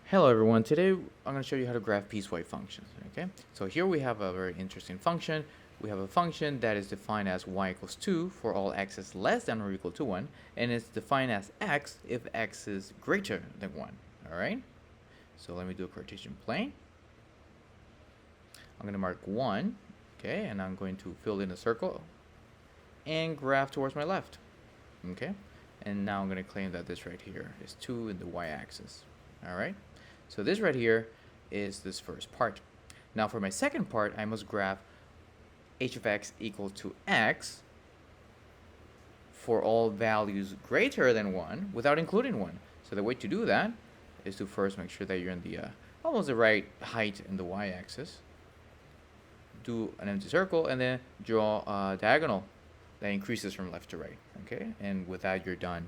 Hello everyone, today I'm going to show you how to graph piecewise functions. Okay, so here we have a very interesting function. We have a function that is defined as y equals 2 for all x is less than or equal to 1, and it's defined as x if x is greater than 1. Alright, so let me do a Cartesian plane. I'm going to mark 1, okay, and I'm going to fill in a circle and graph towards my left. Okay, and now I'm going to claim that this right here is 2 in the y-axis. Alright, so this right here is this first part. Now for my second part, I must graph h of x equal to x for all values greater than 1 without including 1. So the way to do that is to first make sure that you're in the almost the right height in the y-axis. Do an empty circle and then draw a diagonal that increases from left to right. Okay, and with that you're done.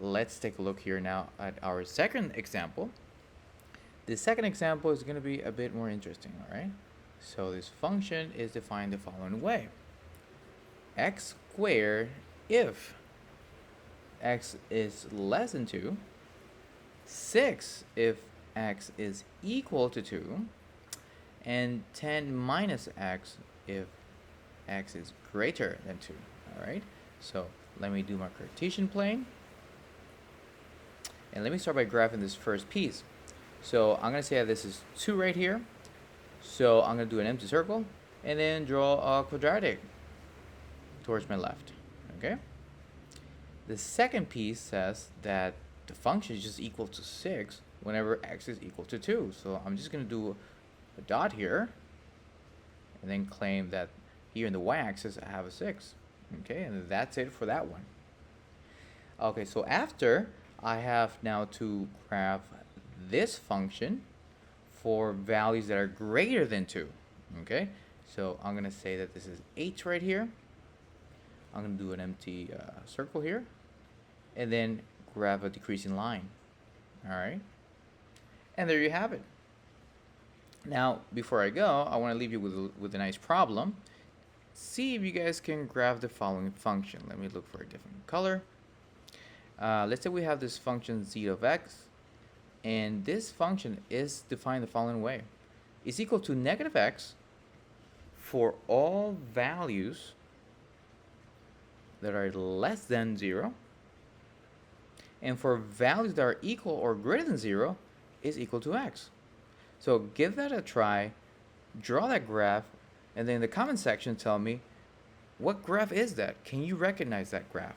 Let's take a look here now at our second example. The second example is going to be a bit more interesting, all right? So this function is defined the following way. X squared if x is less than 2, 6 if x is equal to 2, and 10 minus x if x is greater than 2, all right? So let me do my Cartesian plane. And let me start by graphing this first piece. So I'm going to say that this is 2 right here. So I'm going to do an empty circle and then draw a quadratic towards my left. Okay. The second piece says that the function is just equal to 6 whenever x is equal to 2. So I'm just going to do a dot here and then claim that here in the y-axis I have a 6. Okay, and that's it for that one. Okay, so after I have now to graph this function for values that are greater than 2. Okay, so I'm going to say that this is 8 right here. I'm going to do an empty circle here and then graph a decreasing line. Alright, and there you have it. Now before I go, I want to leave you with a nice problem. See if you guys can graph the following function. Let me look for a different color. Let's say we have this function z of x, and this function is defined the following way. It's equal to negative x for all values that are less than 0, and for values that are equal or greater than 0 is equal to x. So give that a try, draw that graph, and then in the comment section tell me, what graph is that? Can you recognize that graph?